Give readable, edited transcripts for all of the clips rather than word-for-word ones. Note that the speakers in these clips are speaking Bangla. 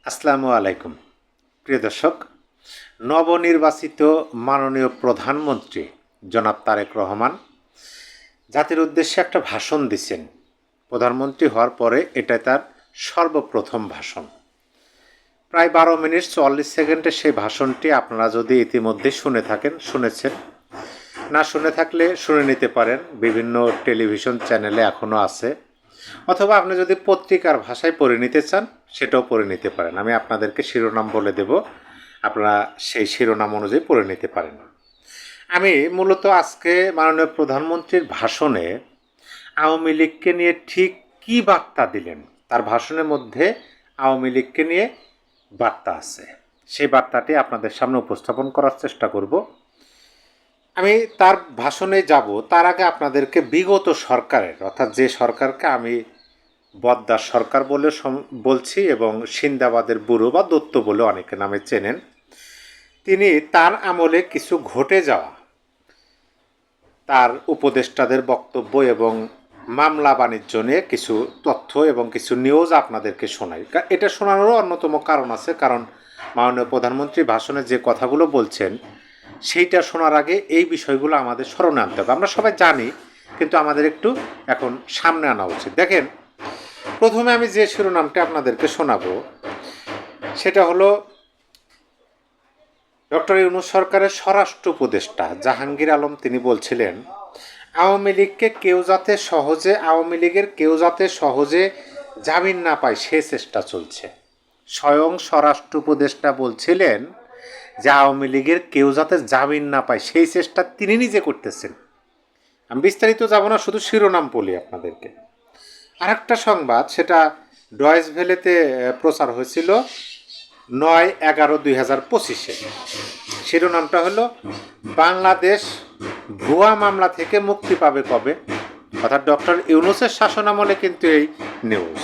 আসসালামু আলাইকুম প্রিয় দর্শক, নবনির্বাচিত মাননীয় প্রধানমন্ত্রী জনাব তারেক রহমান জাতির উদ্দেশ্যে একটা ভাষণ দিচ্ছেন। প্রধানমন্ত্রী হওয়ার পরে এটা তার সর্বপ্রথম ভাষণ। প্রায় 12 মিনিট 44 সেকেন্ডে সেই ভাষণটি আপনারা যদি ইতিমধ্যে শুনেছেন, না শুনে থাকলে শুনে নিতে পারেন। বিভিন্ন টেলিভিশন চ্যানেলে এখনও আছে, অথবা আপনি যদি পত্রিকার ভাষায় পড়ে নিতে চান সেটাও পড়ে নিতে পারেন। আমি আপনাদেরকে শিরোনাম বলে দেব, আপনারা সেই শিরোনাম অনুযায়ী পড়ে নিতে পারেন। আমি মূলত আজকে মাননীয় প্রধানমন্ত্রীর ভাষণে আওয়ামী লীগকে নিয়ে ঠিক কী বার্তা দিলেন, তার ভাষণের মধ্যে আওয়ামী লীগকে নিয়ে বার্তা আছে, সেই বার্তাটি আপনাদের সামনে উপস্থাপন করার চেষ্টা করব। আমি তার ভাষণে যাব তার আগে আপনাদেরকে বিগত সরকারের, অর্থাৎ যে সরকারকে আমি বদ্দার সরকার বলে বলছি এবং সিন্দাবাদের বুড়ো বা দত্ত বলে অনেকে নামে চেনেন, তিনি তার আমলে কিছু ঘটে যাওয়া তার উপদেষ্টাদের বক্তব্য এবং মামলা বাণিজ্য নিয়ে কিছু তথ্য এবং কিছু নিউজ আপনাদেরকে শোনাই। এটা শোনানোরও অন্যতম কারণ আছে, কারণ মাননীয় প্রধানমন্ত্রী ভাষণে যে কথাগুলো বলছেন সেইটা শোনার আগে এই বিষয়গুলো আমাদের স্মরণে আনতে হবে। আমরা সবাই জানি, কিন্তু আমাদের একটু এখন সামনে আনা উচিত। দেখেন, প্রথমে আমি যে শিরোনামটা আপনাদেরকে শোনাবো সেটা হলো ডক্টর ইউনূস সরকারের স্বরাষ্ট্র উপদেষ্টা জাহাঙ্গীর আলম। তিনি বলছিলেন, আওয়ামী লীগের কেউ যাতে সহজে জামিন না পায় সে চেষ্টা চলছে। স্বয়ং স্বরাষ্ট্র উপদেষ্টা বলছিলেন যে আওয়ামী লীগের কেউ যাতে জামিন না পায় সেই চেষ্টা তিনি নিজে করতেছেন। আমি বিস্তারিত যাব না, শুধু শিরোনাম বলি আপনাদেরকে। আরেকটা সংবাদ, সেটা ডয়েস ভেলেতে প্রচার হয়েছিল 9/11/2025। শিরোনামটা হলো, বাংলাদেশ ভুয়া মামলা থেকে মুক্তি পাবে কবে। অর্থাৎ ডক্টর ইউনূসের শাসনামলে কিন্তু এই নিউজ।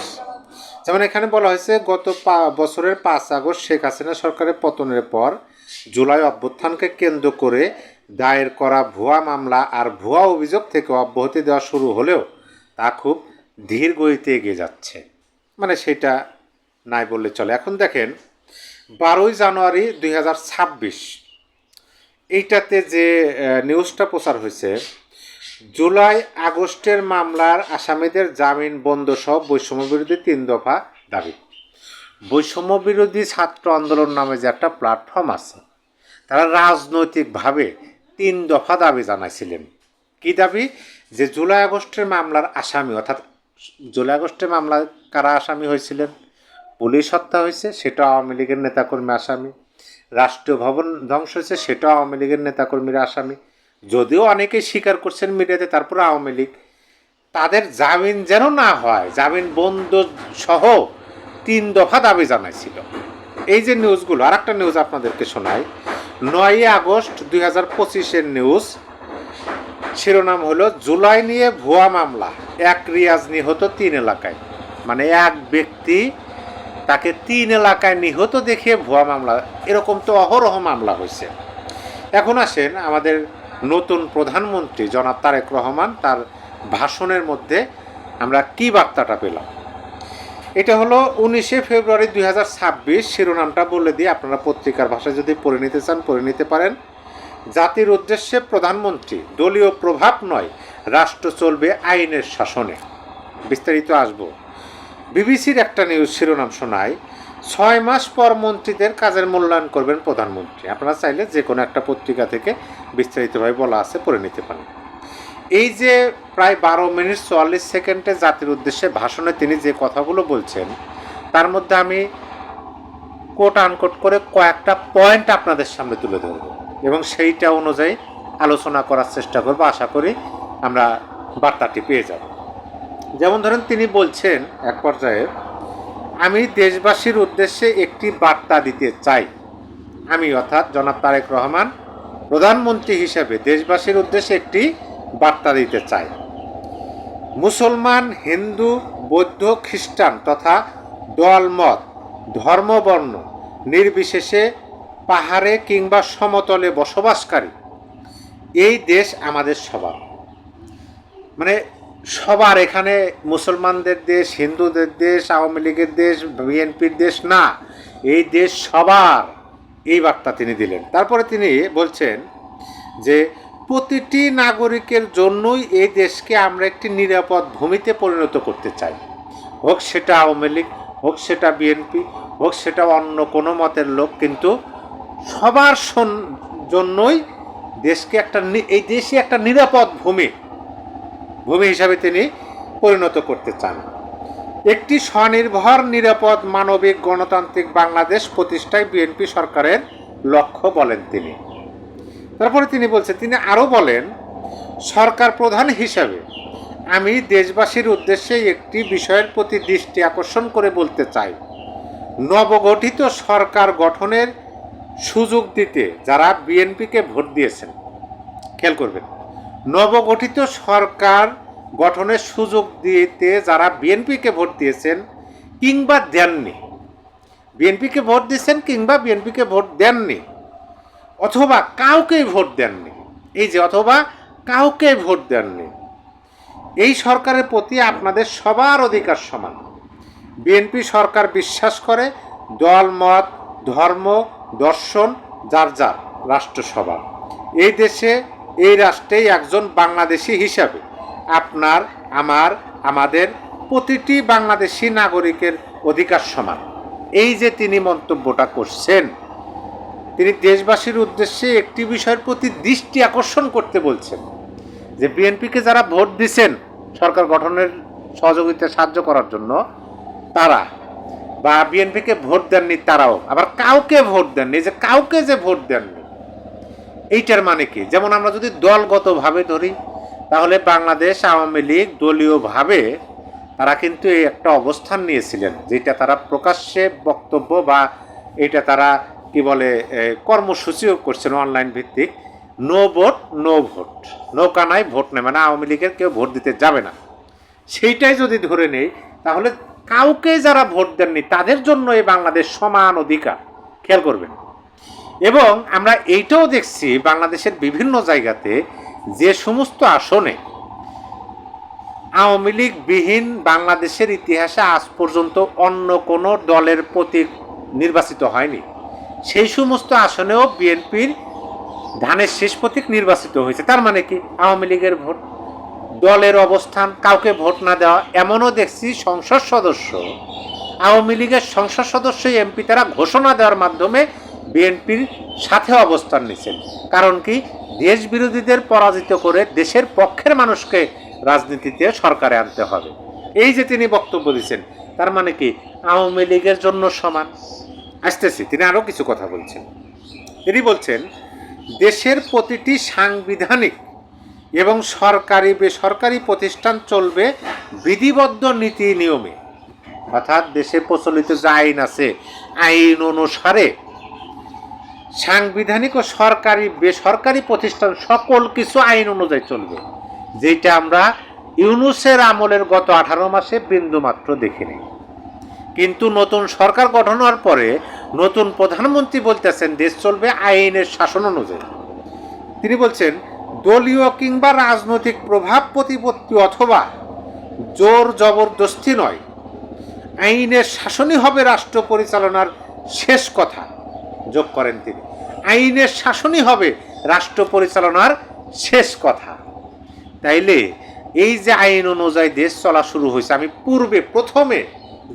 যেমন এখানে বলা হয়েছে, গত বছরের 5 আগস্ট শেখ হাসিনা সরকারের পতনের পর জুলাই অভ্যুত্থানকে কেন্দ্র করে দায়ের করা ভুয়া মামলা আর ভুয়া অভিযোগ থেকে অব্যাহতি দেওয়া শুরু হলেও তা খুব ধীর গতিতে এগিয়ে যাচ্ছে। মানে সেটা নাই বললে চলে। এখন দেখেন, 12 জানুয়ারি 2026 এইটাতে যে নিউজটা প্রচার হয়েছে, জুলাই আগস্টের মামলার আসামিদের জামিন বন্ধ সহ বৈষম্য বিরোধী 3 দফা দাবি। বৈষম্য বিরোধী ছাত্র আন্দোলন নামে যে একটা প্ল্যাটফর্ম আছে, তারা রাজনৈতিকভাবে 3 দফা দাবি জানাইছিলেন। কি দাবি? যে জুলাই আগস্টের মামলার আসামি, অর্থাৎ জুলাই আগস্টের মামলায় কারা আসামি হয়েছিলেন? পুলিশ হত্যা হয়েছে, সেটা আওয়ামী লীগের নেতাকর্মী আসামি। রাষ্ট্রীয় ভবন ধ্বংস হয়েছে, সেটাও আওয়ামী লীগের নেতাকর্মীরা আসামি। যদিও অনেকেই স্বীকার করছেন মিডিয়াতে, তারপরে আওয়ামী লীগ। তাদের জামিন যেন না হয়, জামিন বন্ধ সহ 3 দফা দাবি জানাইছিল। এই যে নিউজগুলো, আর একটা নিউজ আপনাদেরকে শোনাই, 9 আগস্ট 2025 নিউজ। শিরোনাম হলো, জুলাই নিয়ে ভুয়া মামলা, এক রিয়াজ নিহত 3 এলাকায়। মানে এক ব্যক্তি, তাকে 3 এলাকায় নিহত দেখিয়ে ভুয়া মামলা। এরকম তো অহরহ মামলা হয়েছে। এখন আসেন, আমাদের নতুন প্রধানমন্ত্রী জনাব তারেক রহমান, তার ভাষণের মধ্যে আমরা কি বার্তাটা পেলাম। এটা হলো 19 ফেব্রুয়ারি 2026। শিরোনামটা বলে দিয়ে আপনারা পত্রিকার ভাষায় যদি পড়ে নিতে চান পড়ে নিতে পারেন। জাতির উদ্দেশ্যে প্রধানমন্ত্রী, দলীয় প্রভাব নয়, রাষ্ট্র চলবে আইনের শাসনে। বিস্তারিত আসবো। বিবিসির একটা নিউজ শিরোনাম শোনায়, 6 মাস পর মন্ত্রীদের কাজের মূল্যায়ন করবেন প্রধানমন্ত্রী। আপনারা চাইলে যে কোনো একটা পত্রিকা থেকে বিস্তারিতভাবে বলা আছে, পড়ে নিতে পারেন। এই যে প্রায় 12 মিনিট 44 সেকেন্ডে জাতির উদ্দেশ্যে ভাষণে তিনি যে কথাগুলো বলছেন, তার মধ্যে আমি কোট আনকোট করে কয়েকটা পয়েন্ট আপনাদের সামনে তুলে ধরব এবং সেইটা অনুযায়ী আলোচনা করার চেষ্টা করব। আশা করি আমরা বার্তাটি পেয়ে যাব। যেমন ধরেন, তিনি বলছেন এক পর্যায়ে, আমি দেশবাসীর উদ্দেশ্যে একটি বার্তা দিতে চাই। আমি অর্থাৎ জনাব তারেক রহমান প্রধানমন্ত্রী হিসেবে দেশবাসীর উদ্দেশ্যে একটি বার্তা দিতে চাই। মুসলমান, হিন্দু, বৌদ্ধ, খ্রিস্টান তথা দলমত, ধর্মবর্ণ নির্বিশেষে পাহাড়ে কিংবা সমতলে বসবাসকারী এই দেশ আমাদের সবার। মানে সবার, এখানে মুসলমানদের দেশ, হিন্দুদের দেশ, আওয়ামী লীগের দেশ, বিএনপির দেশ না। এই দেশ সবার, এই বার্তা তিনি দিলেন। তারপরে তিনি বলছেন যে প্রতিটি নাগরিকের জন্যই এই দেশকে আমরা একটি নিরাপদ ভূমিতে পরিণত করতে চাই, হোক সেটা আওয়ামী লীগ, হোক সেটা বিএনপি, হোক সেটা অন্য কোনো মতের লোক, কিন্তু সবার জন্যই দেশকে এই দেশে একটা নিরাপদ ভূমি হিসাবে তিনি পরিণত করতে চান। একটি স্বনির্ভর, নিরাপদ, মানবিক, গণতান্ত্রিক বাংলাদেশ প্রতিষ্ঠায় বিএনপি সরকারের লক্ষ্য বলেন তিনি। তারপরে তিনি বলছেন, তিনি আরও বলেন, সরকার প্রধান হিসাবে আমি দেশবাসীর উদ্দেশ্যে একটি বিষয়ের প্রতি দৃষ্টি আকর্ষণ করে বলতে চাই। নবগঠিত সরকার গঠনের সুযোগ দিতে যারা বিএনপিকে ভোট দিয়েছেন, খেয়াল করবেন, নবগঠিত সরকার গঠনের সুযোগ দিতে যারা বিএনপিকে ভোট দিয়েছেন কিংবা দেননি, বিএনপিকে ভোট দিয়েছেন কিংবা বিএনপিকে ভোট দেননি, অথবা কাউকেই ভোট দেননি, এই যে অথবা কাউকে ভোট দেননি, এই সরকারের প্রতি আপনাদের সবার অধিকার সমান। বিএনপি সরকার বিশ্বাস করে দল, মত, ধর্ম, দর্শন যার যার রাষ্ট্রসভা। এই দেশে, এই রাষ্ট্রেই একজন বাংলাদেশি হিসাবে আপনার, আমাদের প্রতিটি বাংলাদেশি নাগরিকের অধিকার সমান। এই যে তিনি মন্তব্যটা করছেন, তিনি দেশবাসীর উদ্দেশ্যে একটি বিষয়ের প্রতি দৃষ্টি আকর্ষণ করতে বলছেন যে বিএনপিকে যারা ভোট দিচ্ছেন সরকার গঠনের সহযোগিতা সাহায্য করার জন্য, তারা বা বিএনপিকে ভোট দেননি তারাও, আবার কাউকে ভোট দেননি, যে কাউকে যে ভোট দেননি, এইটার মানে কি? যেমন আমরা যদি দলগতভাবে ধরি, তাহলে বাংলাদেশ আওয়ামী লীগ দলীয়ভাবে তারা কিন্তু এই একটা অবস্থান নিয়েছিলেন, যেটা তারা প্রকাশ্যে বক্তব্য বা এটা তারা কি বলে কর্মসূচিও করছেন অনলাইন ভিত্তিক, নো ভোট নো ভোট, নৌকা নাই ভোট নেই, মানে আওয়ামী লীগের কেউ ভোট দিতে যাবে না। সেইটাই যদি ধরে নেই, তাহলে কাউকে যারা ভোট দেননি তাদের জন্য এই বাংলাদেশ সমান অধিকার, খেয়াল করবেন। এবং আমরা এইটাও দেখছি বাংলাদেশের বিভিন্ন জায়গাতে যে সমস্ত আসনে আওয়ামী লীগ বিহীন বাংলাদেশের ইতিহাসে আজ পর্যন্ত অন্য কোনো দলের প্রতীক নির্বাচিত হয়নি, সেই সমস্ত আসনেও বিএনপির ধানের শেষ প্রতীক নির্বাচিত হয়েছে। তার মানে কি? আওয়ামী লীগের ভোট, দলের অবস্থান, কাউকে ভোট না দেওয়া। এমনও দেখছি সংসদ সদস্য, আওয়ামী লীগের সংসদ সদস্য এমপি তারা ঘোষণা দেওয়ার মাধ্যমে বিএনপির সাথে অবস্থান নিচ্ছেন। কারণ কি? দেশ বিরোধীদের পরাজিত করে দেশের পক্ষের মানুষকে রাজনীতিতে সরকারে আনতে হবে, এই যে তিনি বক্তব্য দিচ্ছেন, তার মানে কি আওয়ামী লীগের জন্য সমান। আসতেছি, তিনি আরও কিছু কথা বলছেন। তিনি বলছেন, দেশের প্রতিটি সাংবিধানিক এবং সরকারি বেসরকারি প্রতিষ্ঠান চলবে বিধিবদ্ধ নীতি নিয়মে, অর্থাৎ দেশে প্রচলিত যে আইন আছে, আইন অনুসারে সাংবিধানিক ও সরকারি বেসরকারি প্রতিষ্ঠান সকল কিছু আইন অনুযায়ী চলবে, যেটা আমরা ইউনূসের আমলের গত 18 মাসে বিন্দুমাত্র দেখিনি। কিন্তু নতুন সরকার গঠন হওয়ার পরে নতুন প্রধানমন্ত্রী বলতেছেন দেশ চলবে আইনের শাসন অনুযায়ী। তিনি বলছেন, দলীয় কিংবা রাজনৈতিক প্রভাব প্রতিপত্তি অথবা জোর জবরদস্তি নয়, আইনের শাসনই হবে রাষ্ট্র পরিচালনার শেষ কথা। যোগ করেন তিনি, আইনের শাসনই হবে রাষ্ট্র পরিচালনার শেষ কথা। তাইলে এই যে আইন অনুযায়ী দেশ চলা শুরু হয়েছে, আমি পূর্বে প্রথমে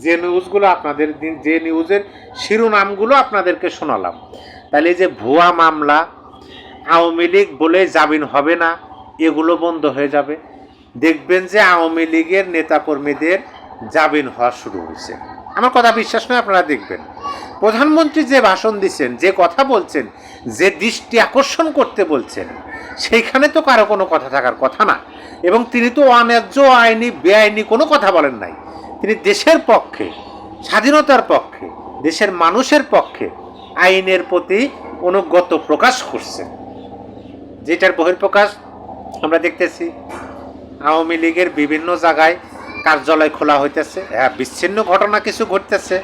যে নিউজগুলো আপনাদের যে নিউজের শিরোনামগুলো আপনাদেরকে শোনালাম, তাহলে যে ভুয়া মামলা, আওয়ামী লীগ বলে জামিন হবে না, এগুলো বন্ধ হয়ে যাবে। দেখবেন যে আওয়ামী লীগের নেতাকর্মীদের জামিন হওয়া শুরু হয়েছে। আমার কথা বিশ্বাস নয়, আপনারা দেখবেন প্রধানমন্ত্রী যে ভাষণ দিচ্ছেন, যে কথা বলছেন, যে দৃষ্টি আকর্ষণ করতে বলছেন, সেইখানে তো কারো কোনো কথা থাকার কথা না। এবং তিনি তো অন্যায্য, আইনি, বেআইনি কোনো কথা বলেন নাই। তিনি দেশের পক্ষে, স্বাধীনতার পক্ষে, দেশের মানুষের পক্ষে আইনের প্রতি অনুগত প্রকাশ করছেন, যেটার বহিঃপ্রকাশ আমরা দেখতেছি। আওয়ামী লীগের বিভিন্ন জায়গায় কার্যালয় খোলা হইতেছে, হ্যাঁ, বিচ্ছিন্ন ঘটনা কিছু ঘটতেছে,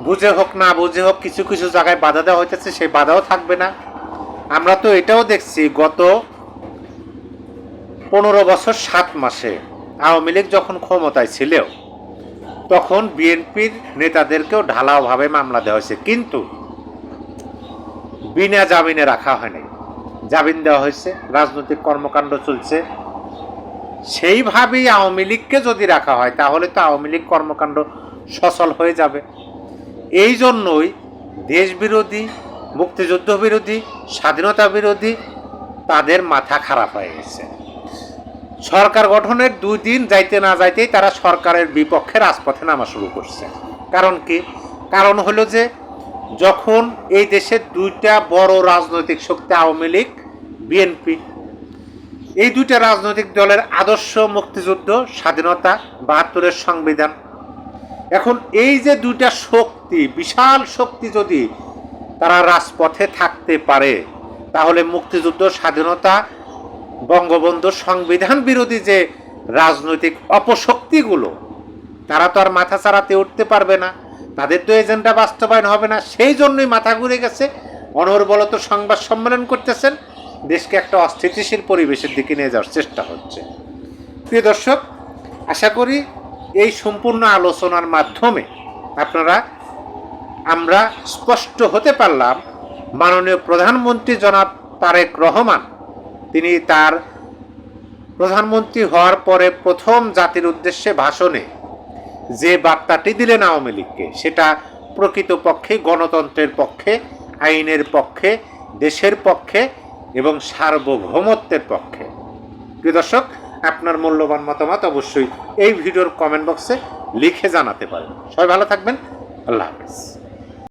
বুঝে হোক না বুঝে হোক কিছু কিছু জায়গায় বাধা দেওয়া হইতেছে, সেই বাধাও থাকবে না। আমরা তো এটাও দেখছি গত 15 বছর 7 মাসে আওয়ামী লীগ যখন ক্ষমতায় ছিল, তখন বিএনপির নেতাদেরকেও ঢালাওভাবে মামলা দেওয়া হয়েছে, কিন্তু বিনা জামিনে রাখা হয় নাই, জামিন দেওয়া হয়েছে, রাজনৈতিক কর্মকাণ্ড চলছে। সেইভাবেই আওয়ামী লীগকে যদি রাখা হয় তাহলে তো আওয়ামী লীগ কর্মকাণ্ড সচল হয়ে যাবে। এই জন্যই দেশ বিরোধী, মুক্তিযুদ্ধ বিরোধী, স্বাধীনতা বিরোধী তাদের মাথা খারাপ হয়ে গেছে। সরকার গঠনের 2 দিন যাইতে না যাইতেই তারা সরকারের বিপক্ষে রাজপথে নামা শুরু করছে। কারণ কি? কারণ হলো যে যখন এই দেশের 2টা বড় রাজনৈতিক শক্তি আওয়ামী লীগ, বিএনপি, এই 2টা রাজনৈতিক দলের আদর্শ মুক্তিযুদ্ধ, স্বাধীনতা, 72-এর সংবিধান। এখন এই যে 2টা শক্তি, বিশাল শক্তি, যদি তারা রাজপথে থাকতে পারে তাহলে মুক্তিযুদ্ধ, স্বাধীনতা, বঙ্গবন্ধুর সংবিধান বিরোধী যে রাজনৈতিক অপশক্তিগুলো, তারা তো আর মাথা চাড়াতে উঠতে পারবে না, তাদের তো এজেন্ডা বাস্তবায়ন হবে না। সেই জন্যই মাথা ঘুরে গেছে, অনর্বলত সংবাদ সম্মেলন করতেছেন, দেশকে একটা অস্থিতিশীল পরিবেশের দিকে নিয়ে যাওয়ার চেষ্টা হচ্ছে। প্রিয় দর্শক, আশা করি এই সম্পূর্ণ আলোচনার মাধ্যমে আমরা স্পষ্ট হতে পারলাম মাননীয় প্রধানমন্ত্রী জনাব তারেক রহমান তিনি তার প্রধানমন্ত্রী হওয়ার পরে প্রথম জাতির উদ্দেশ্যে ভাষণে যে বার্তাটি দিলেন আওয়ামী লীগকে, সেটা প্রকৃতপক্ষে গণতন্ত্রের পক্ষে, আইনের পক্ষে, দেশের পক্ষে এবং সার্বভৌমত্বের পক্ষে। প্রিয় দর্শক, আপনার মূল্যবান মতামত অবশ্যই এই ভিডিওর কমেন্ট বক্সে লিখে জানাতে পারেন। সবাই ভালো থাকবেন। আল্লাহ হাফেজ।